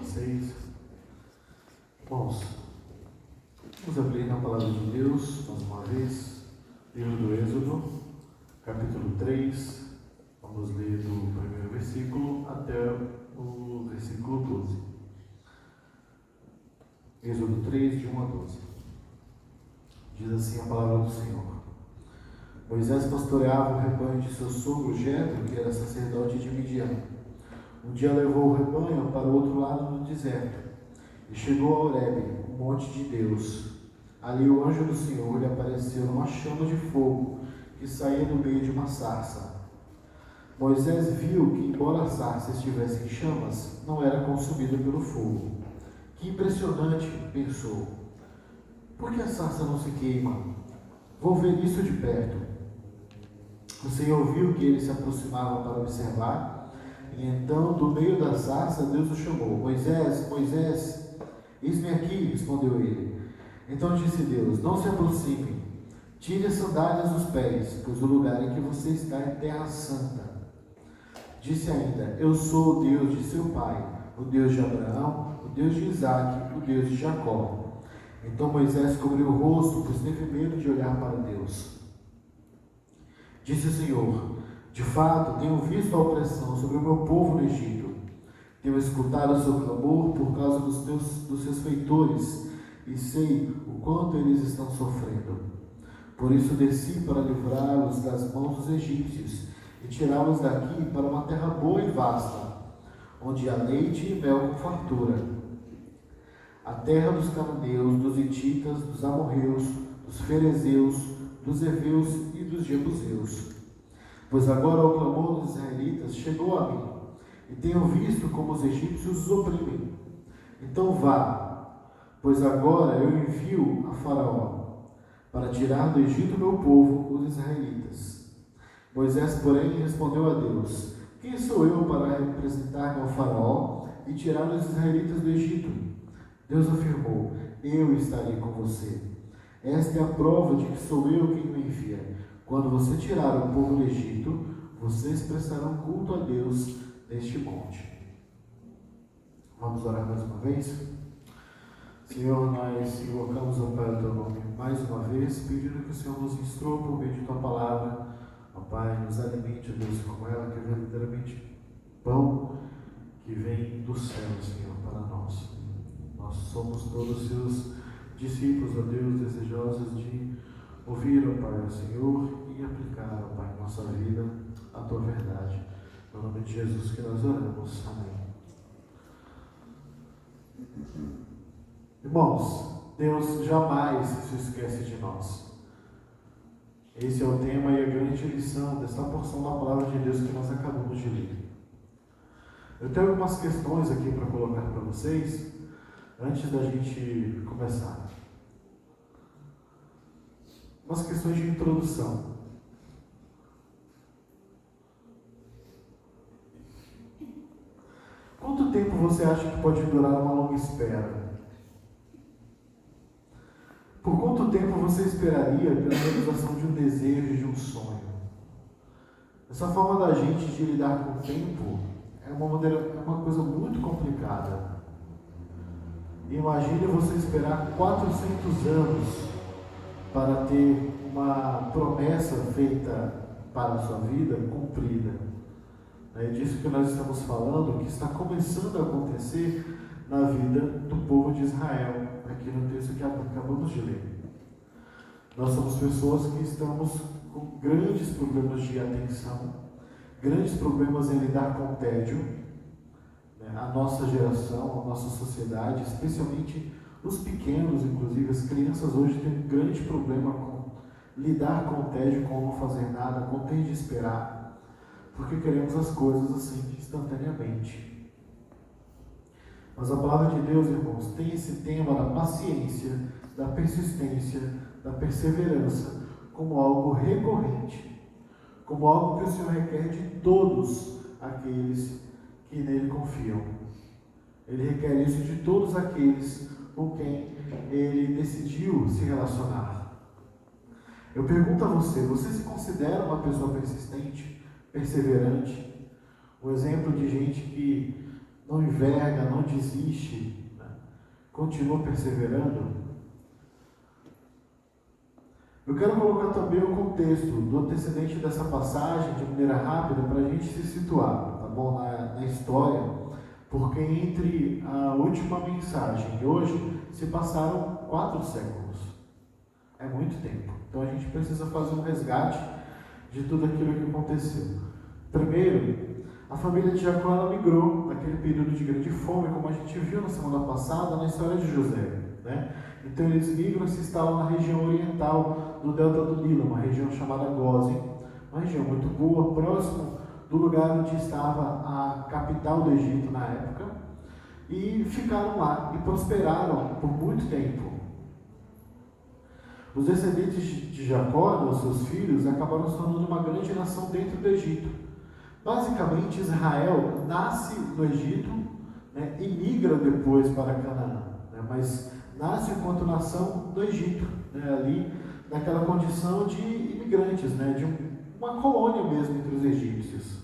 vocês. Irmãos, vamos abrir na palavra de Deus, mais uma vez, livro do Êxodo, capítulo 3, vamos ler do primeiro versículo até o versículo 12. Êxodo 3, de 1 a 12. Diz assim a palavra do Senhor. Moisés pastoreava o rebanho de seu sogro Jetro, que era sacerdote de Midian. Um dia levou o rebanho para o outro lado do deserto e chegou a Horebe, o monte de Deus. Ali o anjo do Senhor lhe apareceu numa chama de fogo que saía do meio de uma sarça. Moisés viu que, embora a sarça estivesse em chamas, não era consumida pelo fogo. Que impressionante, pensou. Por que a sarça não se queima? Vou ver isso de perto. O Senhor viu que ele se aproximava para observar, e então, do meio da sarça, Deus o chamou. Moisés, Moisés, eis-me aqui, respondeu ele. Então disse Deus, não se aproxime, tire as sandálias dos pés, pois o lugar em que você está é terra santa. Disse ainda, eu sou o Deus de seu pai, o Deus de Abraão, o Deus de Isaque, o Deus de Jacó. Então Moisés cobriu o rosto, pois teve medo de olhar para Deus. Disse o Senhor, de fato, tenho visto a opressão sobre o meu povo no Egito. Tenho escutado o seu clamor por causa dos seus feitores, e sei o quanto eles estão sofrendo. Por isso desci para livrá-los das mãos dos egípcios, e tirá-los daqui para uma terra boa e vasta, onde há leite e mel com fartura. A terra dos cananeus, dos hititas, dos amorreus, dos ferezeus, dos heveus e dos jebuseus. Pois agora o clamor dos israelitas chegou a mim, e tenho visto como os egípcios os oprimem. Então vá, pois agora eu envio a Faraó, para tirar do Egito meu povo, os israelitas. Moisés, porém, respondeu a Deus, quem sou eu para representar-me ao Faraó e tirar os israelitas do Egito? Deus afirmou, eu estarei com você. Esta é a prova de que sou eu quem o envia. Quando você tirar o povo do Egito, vocês prestarão culto a Deus neste monte. Vamos orar mais uma vez? Senhor, nós invocamos, ó Pai, o Teu nome mais uma vez, pedindo que o Senhor nos instrua por meio de Tua palavra. Ó Pai, nos alimente, ó Deus, com ela, que é verdadeiramente pão que vem do céu, Senhor, para nós. Nós somos todos Seus discípulos, ó Deus, desejosos de ouvir, ó Pai, o Senhor e aplicar, ó Pai, em nossa vida a Tua verdade. No nome de Jesus que nós oramos. Amém. Irmãos, Deus jamais se esquece de nós. Esse é o tema e a grande lição desta porção da palavra de Deus que nós acabamos de ler. Eu tenho algumas questões aqui para colocar para vocês, antes da gente começar. Umas questões de introdução. Quanto tempo você acha que pode durar uma longa espera? Por quanto tempo você esperaria pela realização de um desejo, de um sonho? Essa forma da gente de lidar com o tempo é uma coisa muito complicada. Imagine você esperar 400 anos para ter uma promessa feita para a sua vida cumprida. É disso que nós estamos falando, que está começando a acontecer na vida do povo de Israel, aqui no texto que acabamos de ler. Nós somos pessoas que estamos com grandes problemas de atenção, grandes problemas em lidar com o tédio. A nossa geração, a nossa sociedade, especialmente os pequenos, inclusive as crianças hoje têm um grande problema com lidar com o tédio, com não fazer nada, com ter de esperar, porque queremos as coisas assim, instantaneamente. Mas a palavra de Deus, irmãos, tem esse tema da paciência, da persistência, da perseverança, como algo recorrente, como algo que o Senhor requer de todos aqueles que nele confiam. Ele requer isso de todos aqueles com quem ele decidiu se relacionar. Eu pergunto a você, você se considera uma pessoa persistente, perseverante? Um exemplo de gente que não enverga, não desiste, né? Continua perseverando. Eu quero colocar também o contexto do antecedente dessa passagem de maneira rápida para a gente se situar, tá bom? Na história, porque entre a última mensagem e hoje se passaram 4 séculos. É muito tempo. Então a gente precisa fazer um resgate de tudo aquilo que aconteceu. Primeiro, a família de Jacó ela migrou naquele período de grande fome, como a gente viu na semana passada na história de José, né? Então eles migram e se instalam na região oriental do delta do Nilo, uma região chamada Gósen, uma região muito boa, próximo do lugar onde estava a capital do Egito na época, e ficaram lá e prosperaram por muito tempo. Os descendentes de Jacó, os seus filhos, acabaram se tornando uma grande nação dentro do Egito. Basicamente, Israel nasce no Egito, né, e migra depois para Canaã, né, mas nasce enquanto nação do Egito, né, ali naquela condição de imigrantes, né, de uma colônia mesmo entre os egípcios.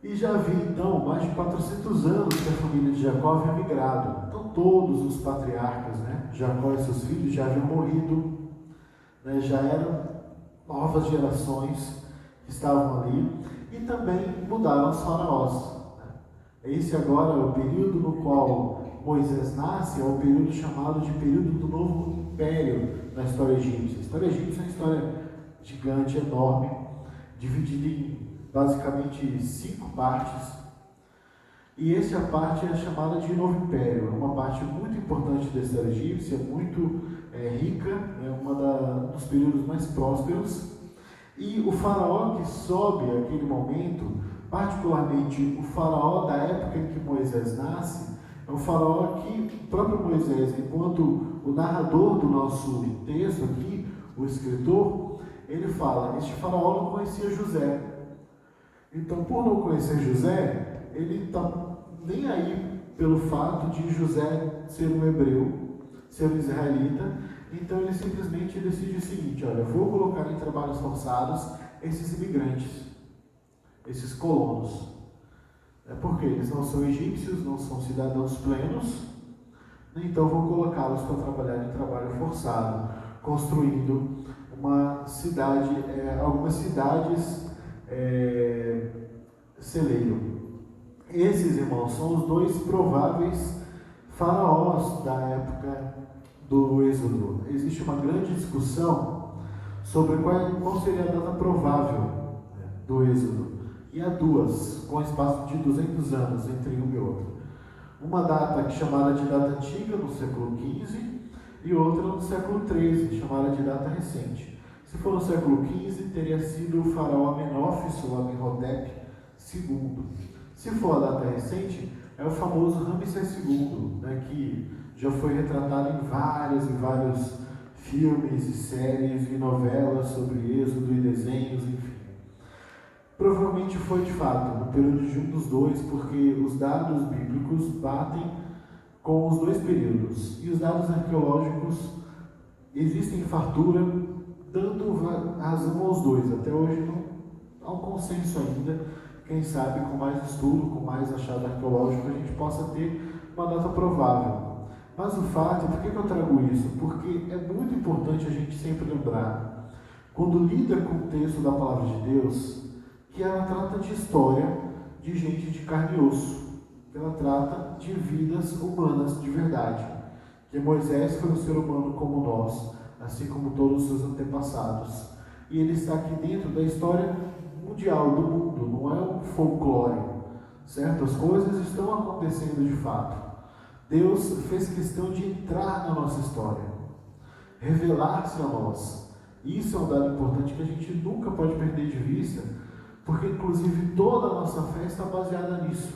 E já havia então mais de 400 anos que a família de Jacó havia migrado. Então todos os patriarcas, né, Jacó e seus filhos já haviam morrido, né, já eram novas gerações que estavam ali, e também mudaram os faraós. Esse agora é o período no qual Moisés nasce, é o período chamado de período do novo império na história egípcia. A história egípcia é uma história gigante, enorme, dividida em basicamente 5 partes. E essa parte é chamada de Novo Império. É uma parte muito importante da história egípcia, muito rica, é um dos períodos mais prósperos. E o faraó que sobe naquele momento, particularmente o faraó da época em que Moisés nasce, é um faraó que o próprio Moisés, enquanto o narrador do nosso texto aqui, o escritor, ele fala, este faraó não conhecia José. Então, por não conhecer José, ele está nem aí pelo fato de José ser um hebreu, ser um israelita. Então ele simplesmente decide o seguinte, olha, vou colocar em trabalhos forçados esses imigrantes, esses colonos. Porque eles não são egípcios, não são cidadãos plenos, então vou colocá-los para trabalhar em trabalho forçado, construindo uma cidade, algumas cidades celeiro. Esses, irmãos, são os 2 prováveis faraós da época do Êxodo. Existe uma grande discussão sobre qual seria a data provável do Êxodo. E há 2, com espaço de 200 anos entre um e outro. Uma data chamada de data antiga, no século XV, e outra no século XIII, chamada de data recente. Se for no século XV, teria sido o faraó Amenófis ou Amenhotep II. Se for a data recente, é o famoso Ramsés II, né, que já foi retratado em vários filmes e séries e novelas sobre Êxodo e desenhos, enfim. Provavelmente foi de fato no período de um dos 2, porque os dados bíblicos batem com os 2 períodos. E os dados arqueológicos existem em fartura, dando razão aos 2. Até hoje não há um consenso ainda. Quem sabe com mais estudo, com mais achado arqueológico, a gente possa ter uma data provável. Mas o fato, por que eu trago isso? Porque é muito importante a gente sempre lembrar, quando lida com o texto da Palavra de Deus, que ela trata de história de gente de carne e osso, que ela trata de vidas humanas de verdade. Que Moisés foi um ser humano como nós, assim como todos os seus antepassados. E ele está aqui dentro da história mundial, do mundo, não é um folclore, certo? As coisas estão acontecendo de fato. Deus fez questão de entrar na nossa história, revelar-se a nós. Isso é um dado importante que a gente nunca pode perder de vista, porque inclusive toda a nossa fé está baseada nisso.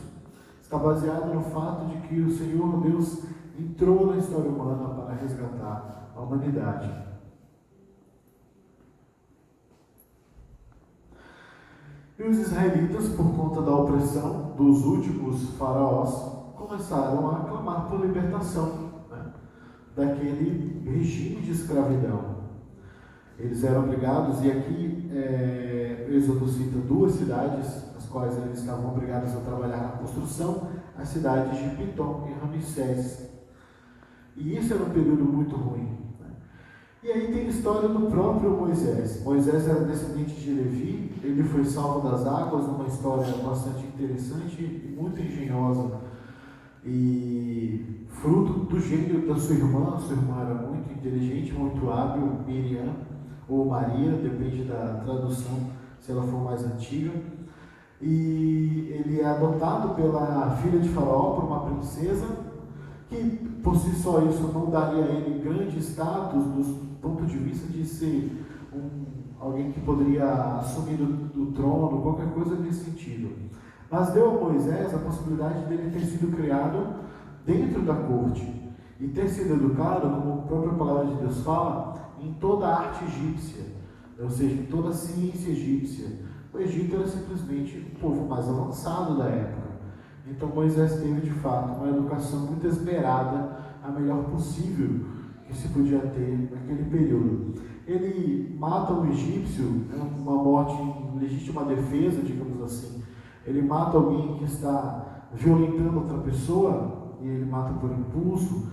Está baseada no fato de que o Senhor Deus entrou na história humana para resgatar a humanidade. E os israelitas, por conta da opressão dos últimos faraós, começaram a clamar por libertação, né, daquele regime de escravidão. Eles eram obrigados, e aqui Êxodo cita duas cidades, as quais eles estavam obrigados a trabalhar na construção, as cidades de Pitom e Ramsés. E isso era um período muito ruim. E aí tem a história do próprio Moisés. Moisés era descendente de Levi, ele foi salvo das águas, uma história bastante interessante e muito engenhosa. E fruto do gênio da sua irmã era muito inteligente, muito hábil, Miriam, ou Maria, depende da tradução, se ela for mais antiga. E ele é adotado pela filha de Faraó, por uma princesa, que por si só isso não daria a ele grande status do ponto de vista de ser alguém que poderia assumir o trono, qualquer coisa nesse sentido. Mas deu a Moisés a possibilidade dele ter sido criado dentro da corte e ter sido educado, como a própria palavra de Deus fala, em toda a arte egípcia, ou seja, em toda a ciência egípcia. O Egito era simplesmente o povo mais avançado da época. Então Moisés teve de fato uma educação muito esmerada, a melhor possível que se podia ter naquele período. Ele mata um egípcio, uma morte em legítima defesa, digamos assim. Ele mata alguém que está violentando outra pessoa, e ele mata por impulso.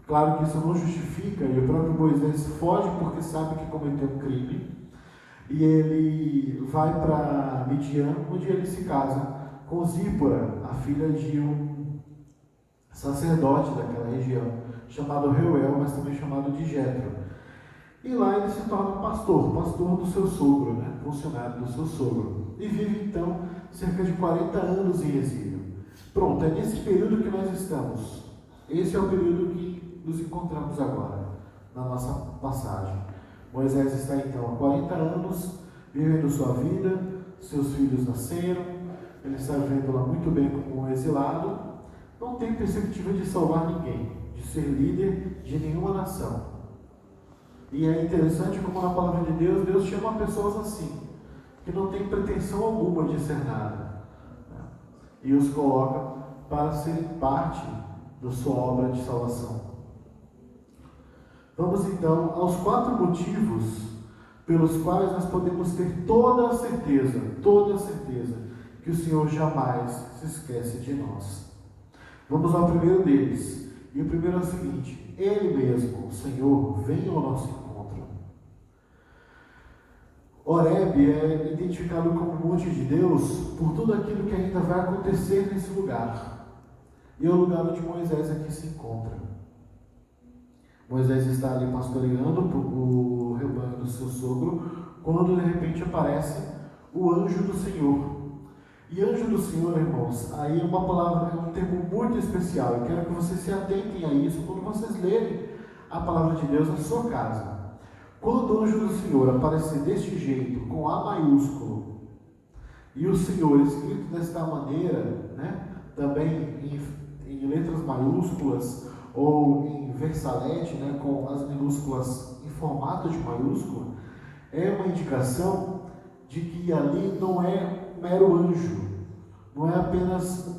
Claro que isso não justifica, e o próprio Moisés foge porque sabe que cometeu um crime. E ele vai para Midian, onde ele se casa com Zípora, a filha de um sacerdote daquela região, chamado Reuel, mas também chamado de Jetro. E lá ele se torna pastor do seu sogro, funcionário do seu sogro. E vive então cerca de 40 anos em exílio. Pronto, é nesse período que nós estamos. Esse é o período que nos encontramos agora, na nossa passagem. Moisés está então há 40 anos, vivendo sua vida, seus filhos nasceram, ele está vivendo lá muito bem como um exilado, não tem perspectiva de salvar ninguém, de ser líder de nenhuma nação. E é interessante como na palavra de Deus, Deus chama pessoas assim, que não tem pretensão alguma de ser nada, e os coloca para serem parte da sua obra de salvação. Vamos então aos 4 motivos pelos quais nós podemos ter toda a certeza que o Senhor jamais se esquece de nós. Vamos ao primeiro deles. E o primeiro é o seguinte: Ele mesmo, o Senhor, vem ao nosso encontro. Horebe é identificado como o monte de Deus por tudo aquilo que ainda vai acontecer nesse lugar. E é o lugar onde Moisés aqui se encontra. Moisés está ali pastoreando o rebanho do seu sogro, quando de repente aparece o anjo do Senhor. E anjo do Senhor, irmãos, aí é uma palavra, é um termo muito especial. Eu quero que vocês se atentem a isso quando vocês lerem a palavra de Deus na sua casa. Quando o anjo do Senhor aparecer deste jeito, com A maiúsculo, e o Senhor escrito desta maneira, também em letras maiúsculas, ou em versalete, com as minúsculas em formato de maiúscula, é uma indicação de que ali não é um mero anjo, não é apenas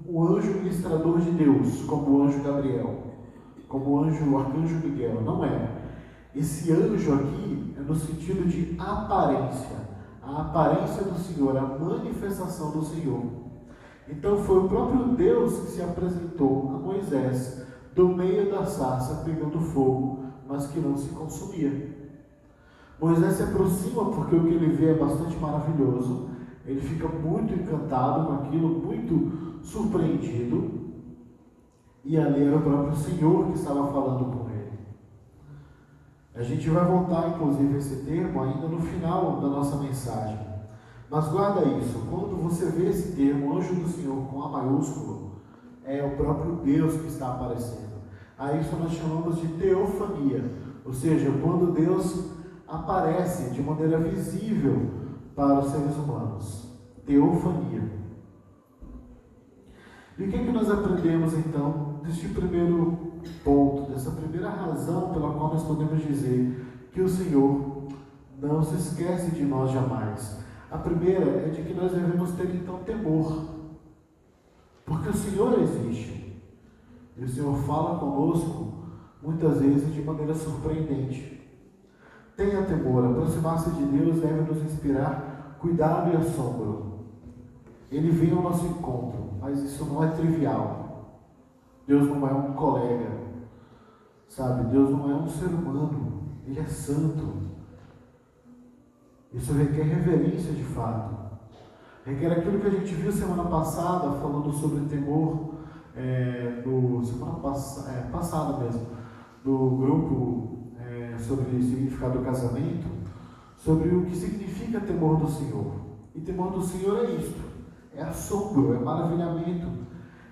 um anjo ministrador de Deus, como o anjo Gabriel, como o arcanjo Miguel, não é. Esse anjo aqui é no sentido de aparência, a aparência do Senhor, a manifestação do Senhor. Então foi o próprio Deus que se apresentou a Moisés do meio da sarça pegando fogo, mas que não se consumia. Moisés se aproxima porque o que ele vê é bastante maravilhoso, ele fica muito encantado com aquilo, muito surpreendido, e ali era o próprio Senhor que estava falando com ele. A gente vai voltar inclusive a esse termo ainda no final da nossa mensagem, mas guarda isso, quando você vê esse termo, anjo do Senhor com A maiúsculo, é o próprio Deus que está aparecendo. A isso nós chamamos de teofania, ou seja, quando Deus aparece de maneira visível para os seres humanos. Teofania. E o que é que nós aprendemos então deste primeiro ponto, dessa primeira razão pela qual nós podemos dizer que o Senhor não se esquece de nós jamais? A primeira é de que nós devemos ter então temor, porque o Senhor existe. E o Senhor fala conosco, muitas vezes, de maneira surpreendente. Tenha temor, aproximar-se de Deus deve nos inspirar cuidado e assombro. Ele vem ao nosso encontro, mas isso não é trivial. Deus não é um colega, sabe? Deus não é um ser humano, Ele é santo. Isso requer reverência de fato. Requer aquilo que a gente viu semana passada, falando sobre temor, semana passada mesmo, do grupo sobre o significado do casamento, sobre o que significa temor do Senhor. E temor do Senhor é isto: é assombro, é maravilhamento,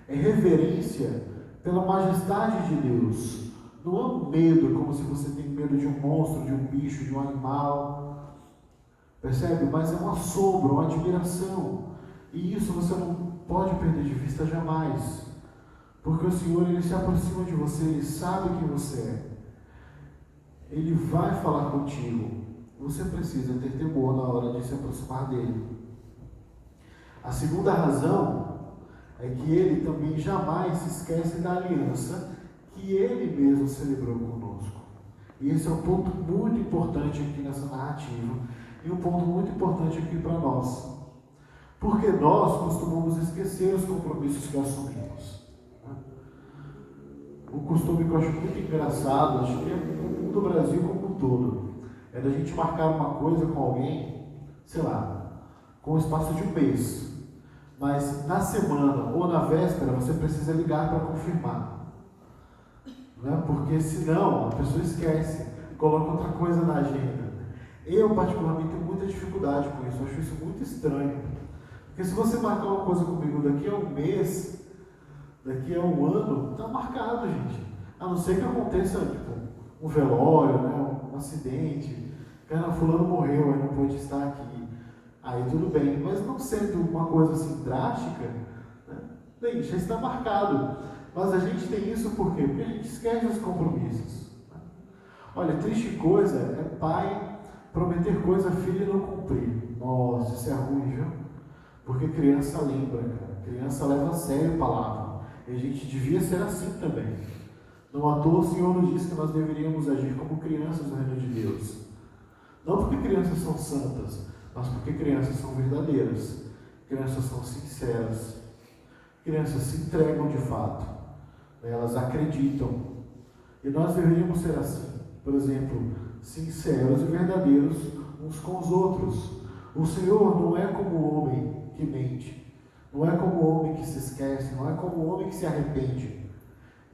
é reverência pela majestade de Deus. Não é um medo como se você tem medo de um monstro, de um bicho, de um animal, percebe? Mas é um assombro, uma admiração, e isso você não pode perder de vista jamais, porque o Senhor, Ele se aproxima de você, Ele sabe quem você é, Ele vai falar contigo. Você precisa ter temor na hora de se aproximar dEle. A segunda razão é que Ele também jamais se esquece da aliança que Ele mesmo celebrou conosco. E esse é um ponto muito importante aqui nessa narrativa, e um ponto muito importante aqui para nós, porque nós costumamos esquecer os compromissos que assumimos. Um costume que eu acho muito engraçado, acho que é do Brasil como um todo, é da gente marcar uma coisa com alguém, sei lá, com o espaço de um mês, mas na semana ou na véspera você precisa ligar para confirmar, né? Porque senão a pessoa esquece, coloca outra coisa na agenda. Eu particularmente tenho muita dificuldade com isso, eu acho isso muito estranho, porque se você marcar uma coisa comigo daqui a um mês, daqui a um ano, está marcado, gente. A não ser que aconteça tipo, um velório, né, um acidente, cara, fulano morreu, aí não pôde estar aqui, aí tudo bem, mas não sendo uma coisa assim drástica, né, deixa, está marcado. Mas a gente tem isso por quê? Porque a gente esquece os compromissos. Olha, triste coisa é pai prometer coisa a filho e não cumprir. Nossa, isso é ruim, viu? Porque criança lembra, cara. Criança leva a sério a palavra. E a gente devia ser assim também. Não à toa o Senhor nos diz que nós deveríamos agir como crianças no reino de Deus. Não porque crianças são santas, mas porque crianças são verdadeiras. Crianças são sinceras. Crianças se entregam de fato. Elas acreditam. E nós deveríamos ser assim. Por exemplo, sinceros e verdadeiros uns com os outros. O Senhor não é como o homem que mente. Não é como o homem que se esquece, não é como o homem que se arrepende.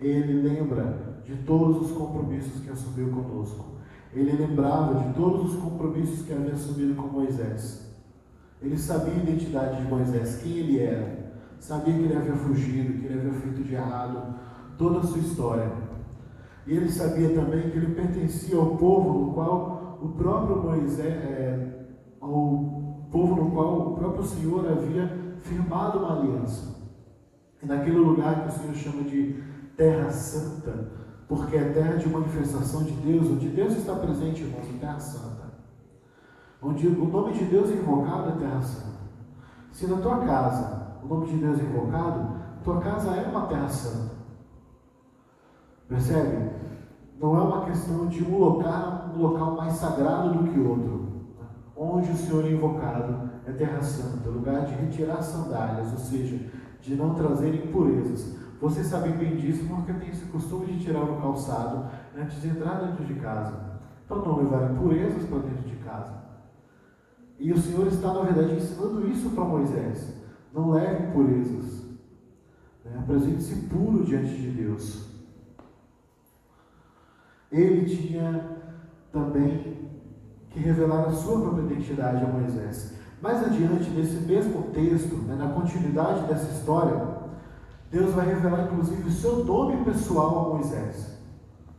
Ele lembra de todos os compromissos que assumiu conosco. Ele lembrava de todos os compromissos que havia assumido com Moisés. Ele sabia a identidade de Moisés, quem ele era. Sabia que ele havia fugido, que ele havia feito de errado, toda a sua história. E ele sabia também que ele pertencia ao povo no qual o próprio o próprio Senhor havia firmado uma aliança. E naquele lugar que o Senhor chama de Terra Santa, porque é terra de manifestação de Deus, onde Deus está presente, irmãos, em Terra Santa. Onde o nome de Deus é invocado é Terra Santa. Se na tua casa o nome de Deus é invocado, tua casa é uma Terra Santa. Percebe? Não é uma questão de um local mais sagrado do que outro. Onde o Senhor é invocado é Terra Santa, lugar de retirar sandálias, ou seja, de não trazer impurezas. Vocês sabem bem disso porque tem esse costume de tirar o calçado antes de entrar dentro de casa, para não levar impurezas para dentro de casa. E o Senhor está, na verdade, ensinando isso para Moisés. Não leve impurezas. Apresente-se puro diante de Deus. Ele tinha também que revelar a sua própria identidade a Moisés. Mais adiante, nesse mesmo texto, na continuidade dessa história, Deus vai revelar inclusive o seu nome pessoal a Moisés.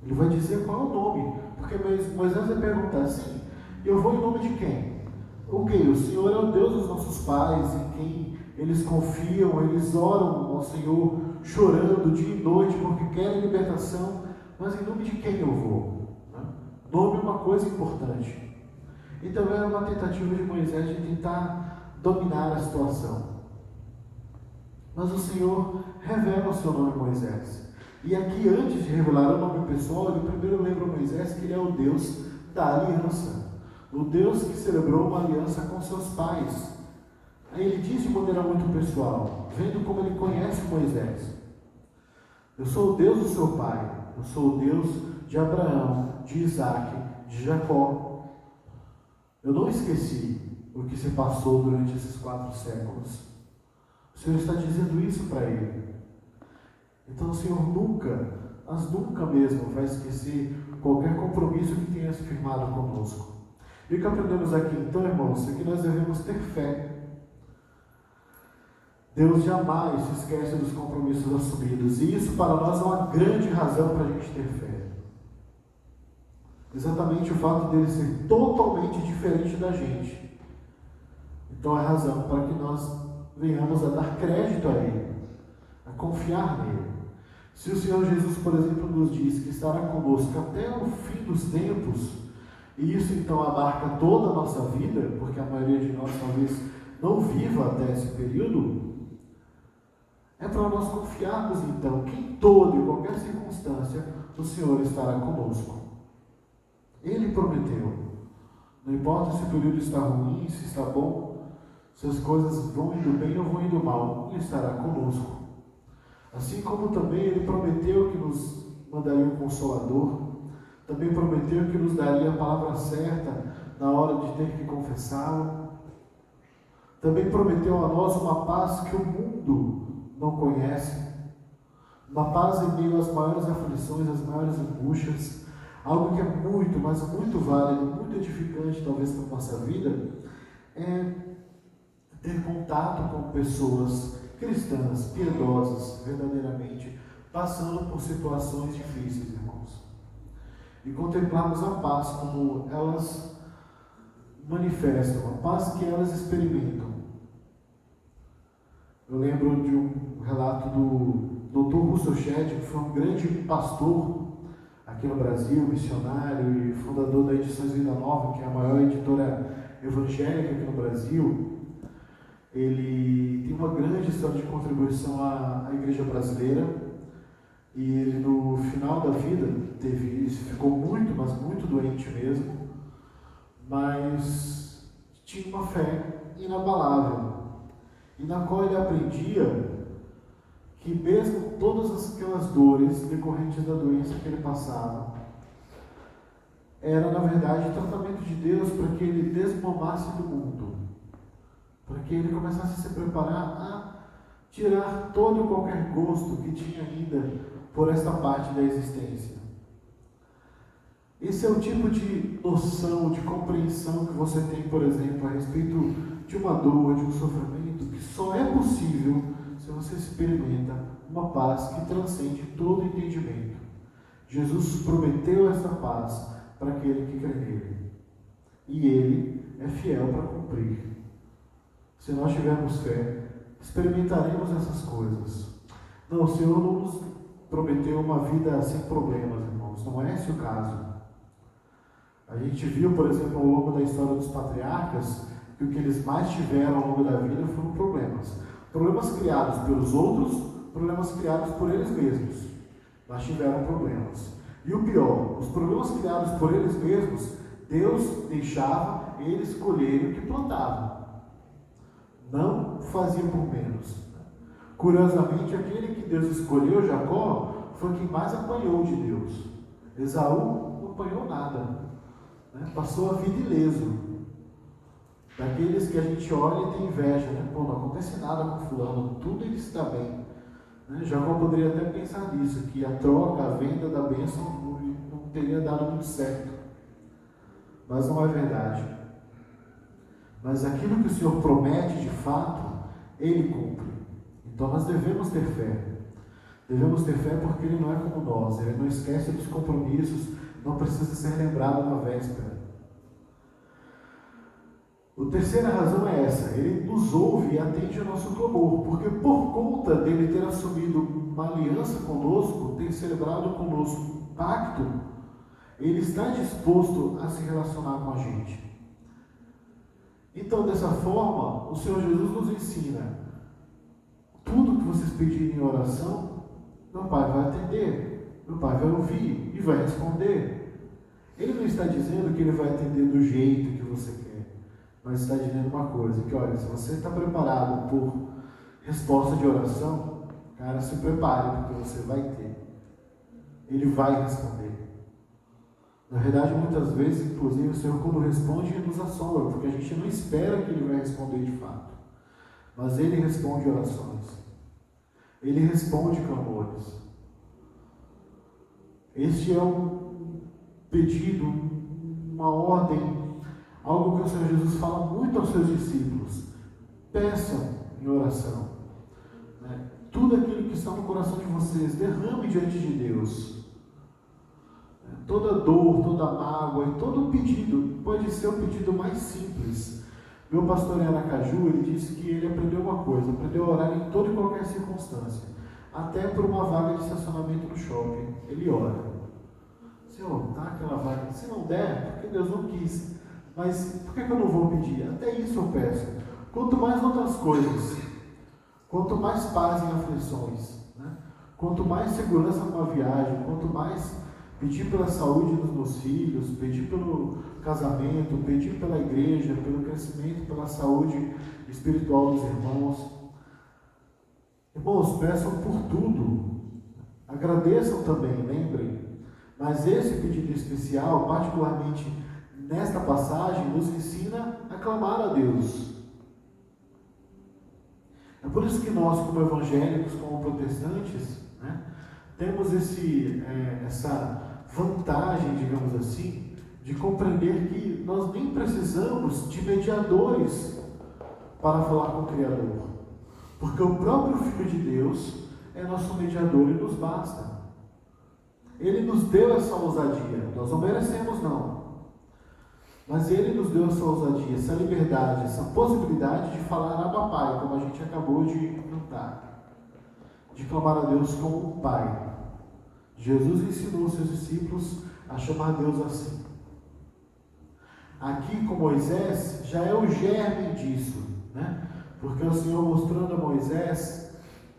Ele vai dizer qual é o nome, porque Moisés vai perguntar assim: eu vou em nome de quem? Ok, o Senhor é o Deus dos nossos pais, em quem eles confiam, eles oram ao Senhor, chorando dia e noite porque querem libertação, mas em nome de quem eu vou? Nome é uma coisa importante. E também era uma tentativa de Moisés de tentar dominar a situação. Mas o Senhor revela o seu nome a Moisés. E aqui, antes de revelar o nome pessoal, ele primeiro lembra a Moisés que ele é o Deus da aliança. o Deus que celebrou uma aliança com seus pais. Aí ele diz de maneira muito pessoal, vendo como ele conhece Moisés: eu sou o Deus do seu pai, eu sou o Deus de Abraão, de Isaac, de Jacó. Eu não esqueci o que se passou durante esses 4 séculos. O Senhor está dizendo isso para ele. Então o Senhor nunca, mas nunca mesmo vai esquecer qualquer compromisso que tenha se firmado conosco. E o que aprendemos aqui então, irmãos, é que nós devemos ter fé. Deus jamais se esquece dos compromissos assumidos, e isso para nós é uma grande razão para a gente ter fé. Exatamente o fato dele ser totalmente diferente da gente. Então é razão para que nós venhamos a dar crédito a Ele, a confiar nele. Se o Senhor Jesus, por exemplo, nos diz que estará conosco até o fim dos tempos, e isso então abarca toda a nossa vida, porque a maioria de nós talvez não viva até esse período, é para nós confiarmos então que em toda e qualquer circunstância o Senhor estará conosco. Ele prometeu. Não importa se o período está ruim, se está bom, se as coisas vão indo bem ou vão indo mal, Ele estará conosco. Assim como também Ele prometeu que nos mandaria um Consolador, também prometeu que nos daria a palavra certa na hora de ter que confessá-lo. Também prometeu a nós uma paz que o mundo não conhece, uma paz em meio às maiores aflições, às maiores angústias, algo que é muito, mas muito válido, muito edificante talvez para a nossa vida, é ter contato com pessoas cristãs, piedosas, verdadeiramente, passando por situações difíceis, irmãos. E contemplarmos a paz como elas manifestam, a paz que elas experimentam. Eu lembro de um relato do Dr. Russell Shedd, que foi um grande pastor aqui no Brasil, missionário e fundador da Edições Vida Nova, que é a maior editora evangélica aqui no Brasil. Ele tem uma grande história de contribuição à igreja brasileira, e ele no final da vida teve isso, ficou muito, mas muito doente mesmo, mas tinha uma fé inabalável, e na qual ele aprendia que mesmo todas aquelas dores decorrentes da doença que ele passava, era na verdade o tratamento de Deus para que ele desmamasse do mundo, para que ele começasse a se preparar a tirar todo e qualquer gosto que tinha ainda por esta parte da existência. Esse é o tipo de noção, de compreensão que você tem, por exemplo, a respeito de uma dor, de um sofrimento, que só é possível se você experimenta uma paz que transcende todo entendimento. Jesus prometeu essa paz para aquele que crê nele, e Ele é fiel para cumprir. Se nós tivermos fé, experimentaremos essas coisas. Não, o Senhor não nos prometeu uma vida sem problemas, irmãos. Não é esse o caso. A gente viu, por exemplo, ao longo da história dos patriarcas, que o que eles mais tiveram ao longo da vida foram problemas. Problemas criados pelos outros, problemas criados por eles mesmos. Mas tiveram problemas. E o pior, os problemas criados por eles mesmos, Deus deixava eles colherem o que plantavam. Não fazia por menos. Curiosamente, aquele que Deus escolheu, Jacó, foi quem mais apanhou de Deus. Esaú não apanhou nada, né? Passou a vida ileso. Daqueles que a gente olha e tem inveja, né? Pô, não acontece nada com fulano, tudo ele está bem, né? Jacó poderia até pensar nisso, que a troca, a venda da bênção não teria dado muito certo. Mas não é verdade. Mas aquilo que o Senhor promete de fato, Ele cumpre. Então nós devemos ter fé. Devemos ter fé porque Ele não é como nós. Ele não esquece dos compromissos, não precisa ser lembrado na véspera. A terceira razão é essa: Ele nos ouve e atende ao nosso clamor, porque por conta dele ter assumido uma aliança conosco, ter celebrado conosco um pacto, Ele está disposto a se relacionar com a gente. Então, dessa forma, o Senhor Jesus nos ensina: tudo que vocês pedirem em oração, meu Pai vai atender, meu Pai vai ouvir e vai responder. Ele não está dizendo que Ele vai atender do jeito que você quer, mas está dizendo uma coisa, que olha, se você está preparado por resposta de oração, cara, se prepare, porque você vai ter. Ele vai responder. Na verdade, muitas vezes, inclusive, o Senhor, quando responde, nos assombra, porque a gente não espera que Ele vai responder de fato. Mas Ele responde orações. Ele responde clamores. Este é um pedido, uma ordem, algo que o Senhor Jesus fala muito aos seus discípulos. Peçam em oração. Tudo aquilo que está no coração de vocês, derrame diante de Deus. Toda dor, toda mágoa e todo pedido, pode ser o pedido mais simples. Meu pastor em Aracaju, ele disse que ele aprendeu uma coisa, aprendeu a orar em toda e qualquer circunstância. Até por uma vaga de estacionamento no shopping. Ele ora. Senhor, dá aquela vaga. Se não der, porque Deus não quis. Mas por que eu não vou pedir? Até isso eu peço. Quanto mais outras coisas, quanto mais paz em aflições, quanto mais segurança numa viagem, quanto mais pedir pela saúde dos meus filhos, pedir pelo casamento, pedir pela igreja, pelo crescimento, pela saúde espiritual dos irmãos. Irmãos, peçam por tudo. Agradeçam também, lembrem. Mas esse pedido especial, particularmente nesta passagem, nos ensina a clamar a Deus. É por isso que nós, como evangélicos, como protestantes, temos essa vantagem, digamos assim, de compreender que nós nem precisamos de mediadores para falar com o Criador. Porque o próprio Filho de Deus é nosso mediador e nos basta. Ele nos deu essa ousadia. Nós não merecemos, não. Mas Ele nos deu essa ousadia, essa liberdade, essa possibilidade de falar Abba Pai, como a gente acabou de cantar. De clamar a Deus como Pai. Jesus ensinou seus discípulos a chamar Deus assim. Aqui com Moisés já é o germe disso, Porque o Senhor mostrando a Moisés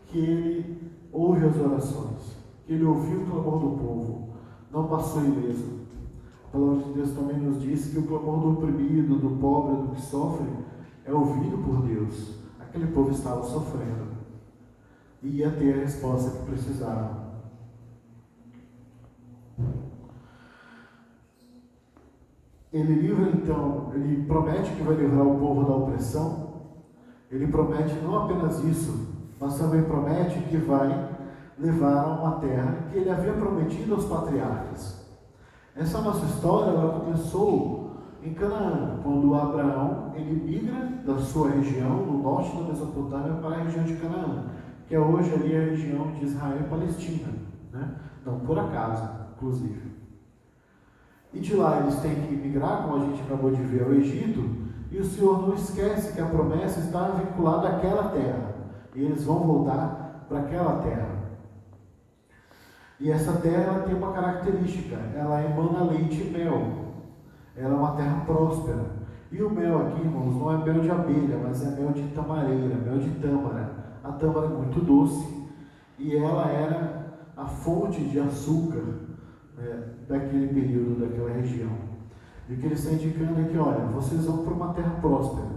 que ele ouve as orações, que ele ouviu o clamor do povo, não passou ileso. A palavra de Deus também nos diz que o clamor do oprimido, do pobre, do que sofre, é ouvido por Deus. Aquele povo estava sofrendo e ia ter a resposta que precisava. Ele livra então, ele promete que vai livrar o povo da opressão. Ele promete não apenas isso, mas também promete que vai levar a uma terra que ele havia prometido aos patriarcas. Essa nossa história ela começou em Canaã, quando Abraão ele migra da sua região, no norte da Mesopotâmia, para a região de Canaã, que é hoje ali a região de Israel e Palestina. Não por acaso, inclusive. E de lá eles têm que migrar, como a gente acabou de ver, ao Egito. E o Senhor não esquece que a promessa está vinculada àquela terra. E eles vão voltar para aquela terra. E essa terra tem uma característica. Ela emana leite e mel. Ela é uma terra próspera. E o mel aqui, irmãos, não é mel de abelha, mas é mel de tamareira, mel de tâmara. A tâmara é muito doce. E ela era a fonte de açúcar daquele período, daquela região. E o que ele está indicando é que, olha, vocês vão para uma terra próspera,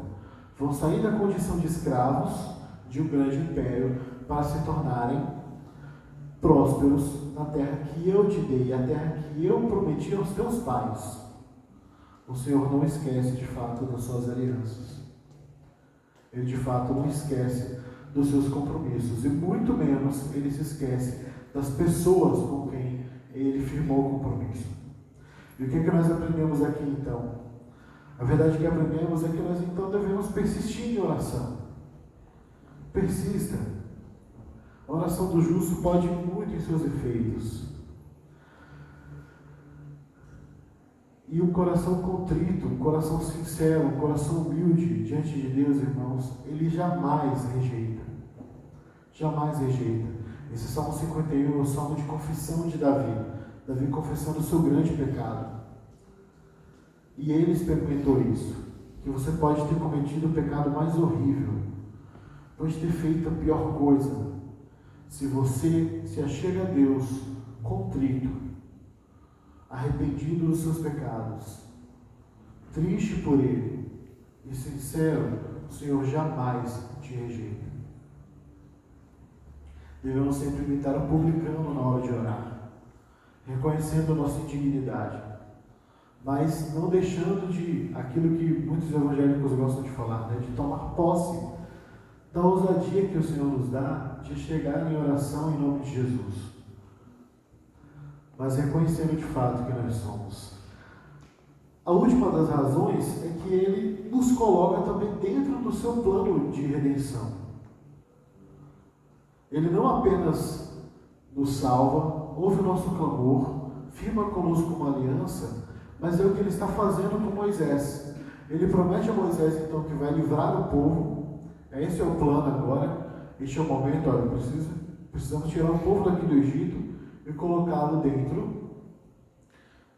vão sair da condição de escravos de um grande império para se tornarem prósperos na terra que eu te dei, a terra que eu prometi aos teus pais. O Senhor não esquece de fato das suas alianças. Ele de fato não esquece dos seus compromissos e muito menos ele se esquece das pessoas com quem ele firmou o compromisso. E o que nós aprendemos aqui então? A verdade que aprendemos é que nós então devemos persistir em oração. Persista. A oração do justo pode ir muito em seus efeitos. E um coração contrito, um coração sincero, um coração humilde diante de Deus, irmãos, ele jamais rejeita. Jamais rejeita. Esse Salmo 51 é o salmo de confissão de Davi. Davi confessando o seu grande pecado. E ele experimentou isso. Que você pode ter cometido o pecado mais horrível. Pode ter feito a pior coisa. Se você se achega a Deus contrito, arrependido dos seus pecados, triste por ele e sincero, o Senhor jamais te rejeita. Devemos sempre imitar o publicano na hora de orar, reconhecendo a nossa indignidade, mas não deixando de, aquilo que muitos evangélicos gostam de falar, né, de tomar posse da ousadia que o Senhor nos dá de chegar em oração em nome de Jesus, mas reconhecendo de fato que nós somos. A última das razões é que Ele nos coloca também dentro do seu plano de redenção. Ele não apenas nos salva, ouve o nosso clamor, firma conosco uma aliança, mas é o que Ele está fazendo com Moisés. Ele promete a Moisés então que vai livrar o povo. Esse é o plano agora. Este é o momento, olha, precisamos tirar o povo daqui do Egito e colocá-lo dentro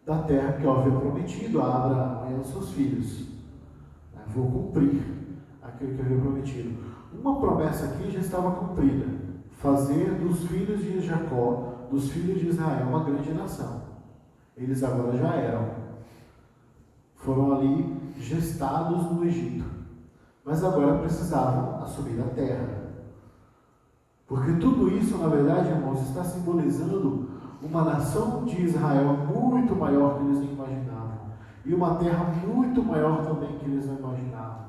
da terra que eu havia prometido a Abraão e aos seus filhos. Vou cumprir aquilo que eu havia prometido. Uma promessa aqui já estava cumprida: fazer dos filhos de Jacó, dos filhos de Israel, uma grande nação. Eles agora já eram. Foram ali gestados no Egito. Mas agora precisavam assumir a terra. Porque tudo isso, na verdade, irmãos, está simbolizando uma nação de Israel muito maior que eles não imaginavam. E uma terra muito maior também que eles não imaginavam.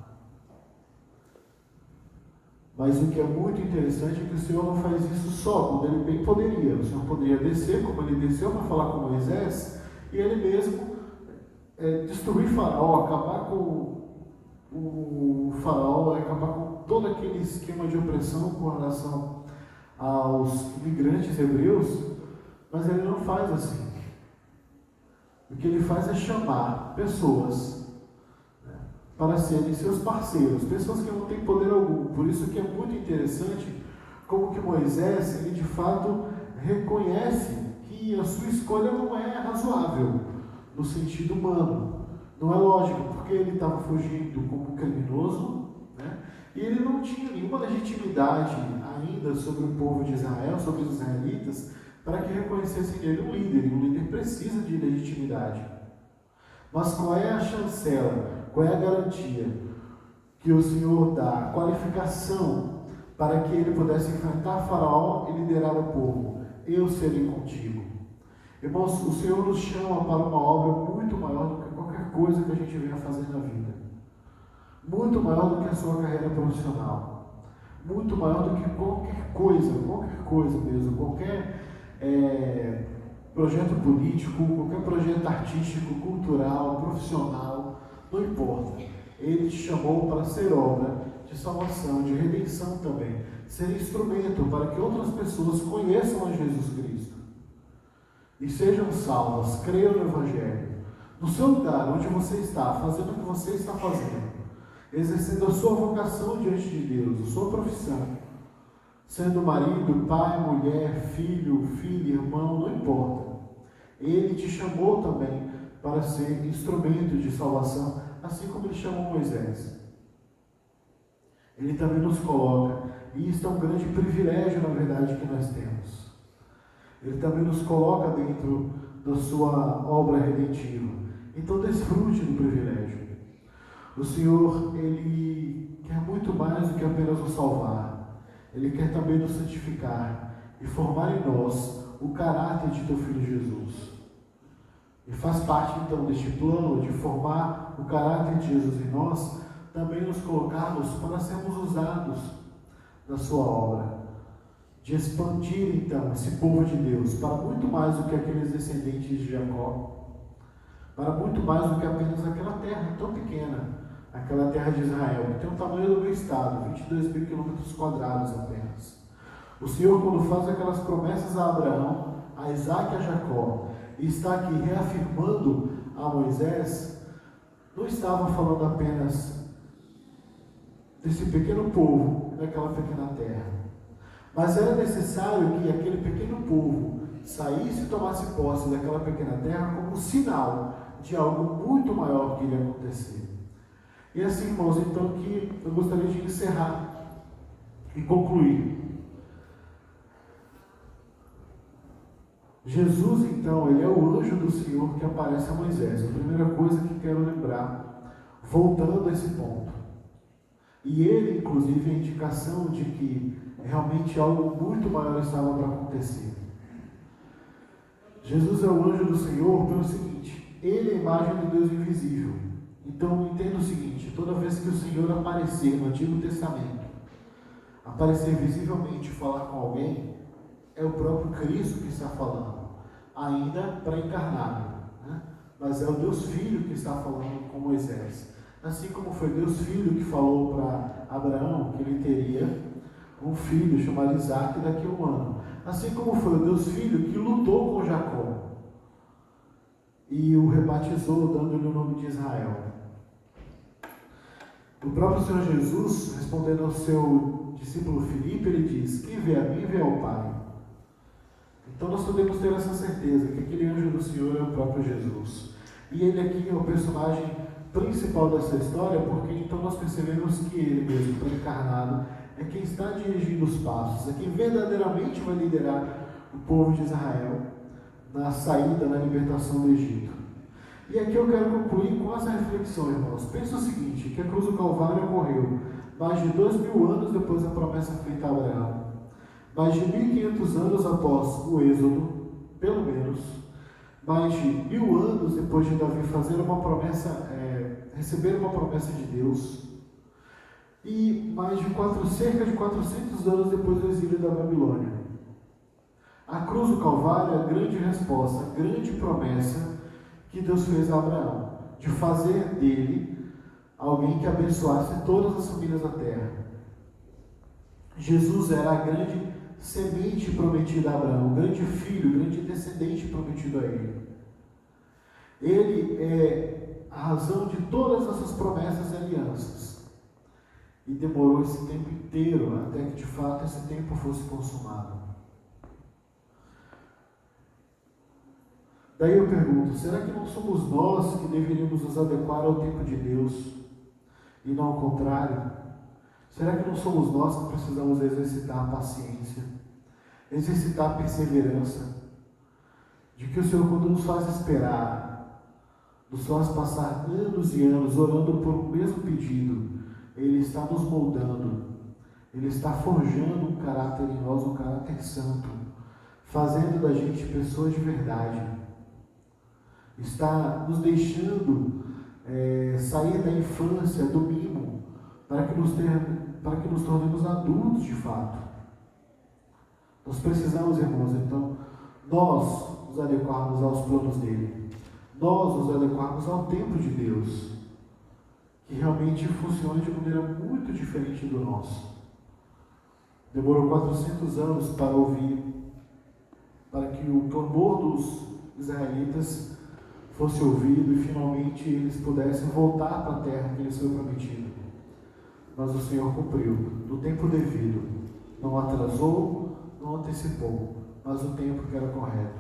Mas o que é muito interessante é que o Senhor não faz isso só, quando Ele bem poderia. O Senhor poderia descer, como Ele desceu para falar com Moisés, e Ele mesmo destruir Faraó, acabar com o Faraó, acabar com todo aquele esquema de opressão com relação aos imigrantes hebreus, mas Ele não faz assim. O que Ele faz é chamar pessoas, né, para serem seus parceiros, pessoas que não têm poder algum. Por isso que é muito interessante como que Moisés, ele de fato reconhece que a sua escolha não é razoável no sentido humano, não é lógico, porque ele estava fugindo como criminoso, né? E ele não tinha nenhuma legitimidade ainda sobre o povo de Israel, sobre os israelitas, para que reconhecessem nele um líder. E um líder precisa de legitimidade. Mas qual é a chancela, qual é a garantia que o Senhor dá, a qualificação para que ele pudesse enfrentar Faraó e liderar o povo? Eu serei contigo. Irmãos, o Senhor nos chama para uma obra muito maior do que qualquer coisa que a gente venha fazer na vida. Muito maior do que a sua carreira profissional. Muito maior do que qualquer coisa mesmo, qualquer projeto político, qualquer projeto artístico, cultural, profissional, não importa. Ele te chamou para ser obra de salvação, de redenção também. Ser instrumento para que outras pessoas conheçam a Jesus Cristo e sejam salvas, creiam no Evangelho, no seu lugar, onde você está, fazendo o que você está fazendo, exercendo a sua vocação diante de Deus, a sua profissão, sendo marido, pai, mulher, filho, filha, irmão, não importa. Ele te chamou também para ser instrumento de salvação, assim como Ele chamou Moisés. Ele também nos coloca, e isso é um grande privilégio, na verdade, que nós temos. Ele também nos coloca dentro da sua obra redentiva. Então desfrute do privilégio. O Senhor, Ele quer muito mais do que apenas nos salvar. Ele quer também nos santificar e formar em nós o caráter de teu Filho Jesus. E faz parte então deste plano de formar o caráter de Jesus em nós, também nos colocarmos para sermos usados na sua obra. De expandir então esse povo de Deus para muito mais do que aqueles descendentes de Jacó, para muito mais do que apenas aquela terra tão pequena, aquela terra de Israel, que tem o tamanho do meu estado, 22 mil quilômetros quadrados apenas. O Senhor, quando faz aquelas promessas a Abraão, a Isaac e a Jacó, e está aqui reafirmando a Moisés, não estava falando apenas desse pequeno povo, daquela pequena terra. Mas era necessário que aquele pequeno povo saísse e tomasse posse daquela pequena terra como sinal de algo muito maior que iria acontecer. E assim, irmãos, então que eu gostaria de encerrar e concluir. Jesus, então, ele é o anjo do Senhor que aparece a Moisés. A primeira coisa que quero lembrar voltando a esse ponto. E ele, inclusive, a indicação de que realmente algo muito maior estava para acontecer. Jesus é o anjo do Senhor pelo seguinte: ele é a imagem de Deus invisível. Então entenda o seguinte: toda vez que o Senhor aparecer no Antigo Testamento, aparecer visivelmente e falar com alguém, é o próprio Cristo que está falando, ainda pré-encarnado, né? Mas é o Deus Filho que está falando com Moisés. Assim como foi Deus Filho que falou para Abraão que ele teria um filho chamado Isaac daqui a um ano. Assim como foi o Deus Filho que lutou com Jacó e o rebatizou, dando-lhe o nome de Israel. O próprio Senhor Jesus, respondendo ao seu discípulo Filipe, ele diz: quem vê a mim, vê ao Pai. Então nós podemos ter essa certeza que aquele anjo do Senhor é o próprio Jesus. E ele aqui é o personagem principal dessa história, porque então nós percebemos que ele mesmo, pré-encarnado, é quem está dirigindo os passos, é quem verdadeiramente vai liderar o povo de Israel na saída, na libertação do Egito. E aqui eu quero concluir com essa reflexão, irmãos. Pensa o seguinte, que a cruz do Calvário ocorreu mais de 2000 anos depois da promessa feita a Abraão, mais de 1500 anos após o Êxodo, pelo menos, mais de 1000 anos depois de Davi fazer uma promessa, receber uma promessa de Deus, e mais de cerca de 400 anos depois do exílio da Babilônia. A cruz do Calvário é a grande resposta, a grande promessa que Deus fez a Abraão, de fazer dele alguém que abençoasse todas as famílias da terra. Jesus era a grande semente prometida a Abraão, o grande filho, o grande descendente prometido a ele. Ele é a razão de todas essas promessas e alianças. E demorou esse tempo inteiro até que de fato esse tempo fosse consumado. Daí eu pergunto, será que não somos nós que deveríamos nos adequar ao tempo de Deus e não ao contrário? Será que não somos nós que precisamos exercitar a paciência, exercitar a perseverança, de que o Senhor, quando nos faz esperar, nos faz passar anos e anos orando por um mesmo pedido, Ele está nos moldando, Ele está forjando um caráter em nós, um caráter santo, fazendo da gente pessoas de verdade, está nos deixando sair da infância, do mimo, para que nos tornemos adultos de fato. Nós precisamos, irmãos, então, nós nos adequarmos aos planos dele, nós nos adequarmos ao tempo de Deus, que realmente funciona de maneira muito diferente do nosso. Demorou 400 anos para ouvir, para que o clamor dos israelitas fosse ouvido e finalmente eles pudessem voltar para a terra que lhes foi prometida. Mas o Senhor cumpriu, no tempo devido, não atrasou, não antecipou, mas o tempo que era correto.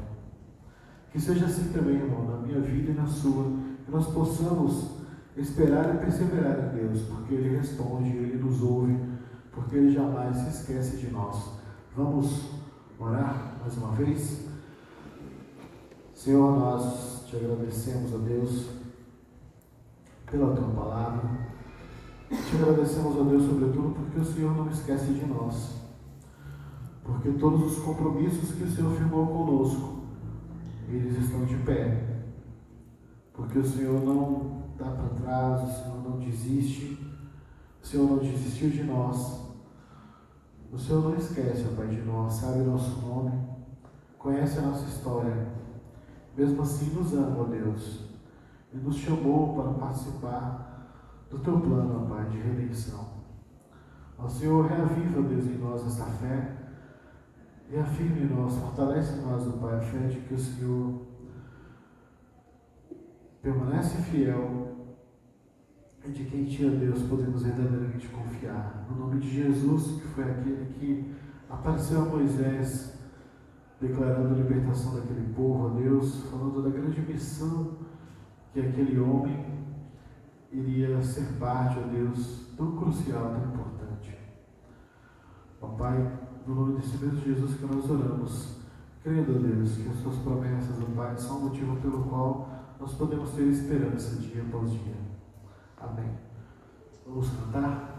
Que seja assim também, irmão, na minha vida e na sua, que nós possamos esperar e perseverar em Deus, porque Ele responde, Ele nos ouve, porque Ele jamais se esquece de nós. Vamos orar mais uma vez? Senhor, nós te agradecemos, ó Deus, pela Tua Palavra. Te agradecemos, ó Deus, sobretudo porque o Senhor não esquece de nós, porque todos os compromissos que o Senhor firmou conosco, eles estão de pé, porque o Senhor não dá para trás, o Senhor não desiste, o Senhor não desistiu de nós, o Senhor não esquece, ó Pai, de nós, sabe o nosso nome, conhece a nossa história, mesmo assim nos ama, ó Deus, e nos chamou para participar do Teu plano, ó Pai, de redenção. Ó Senhor, reaviva, Deus, em nós esta fé, reafirme em nós, fortalece em nós, ó Pai, a fé de que o Senhor permanece fiel e de quem Ti, ó Deus, podemos verdadeiramente confiar. No nome de Jesus, que foi aquele que apareceu a Moisés, declarando a libertação daquele povo, ó Deus, falando da grande missão que aquele homem iria ser parte, ó Deus, tão crucial, tão importante. Ó Pai, no nome desse mesmo Jesus que nós oramos, crendo, ó Deus, que as Tuas promessas, ó Pai, são o motivo pelo qual nós podemos ter esperança dia após dia. Amém. Vamos cantar?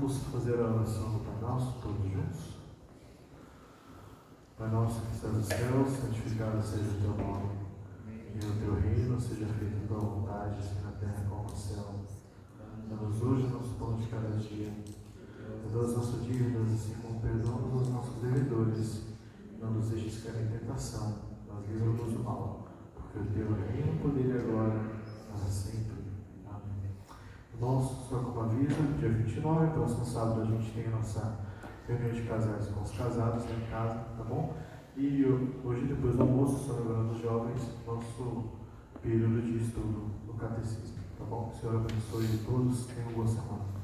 Vamos fazer a oração do Pai Nosso, todos juntos. Pai Nosso que estás nos céus, santificado seja o teu nome. Venha o teu reino, seja feita a tua vontade, assim na terra como no céu. Dá-nos hoje o nosso pão de cada dia. Perdoa as nossas dívidas, assim como perdoamos aos nossos devedores. Não nos deixes cair em tentação, mas livra-nos do mal. Porque o teu reino, o poder e a glória, para sempre. Irmãos, só como aviso, dia 29, próximo sábado, a gente tem a nossa reunião de casais com os casados lá em casa, tá bom? E hoje, depois do almoço, celebrando os jovens, nosso período de estudo no catecismo, tá bom? Que o Senhor abençoe todos, tenham uma boa semana.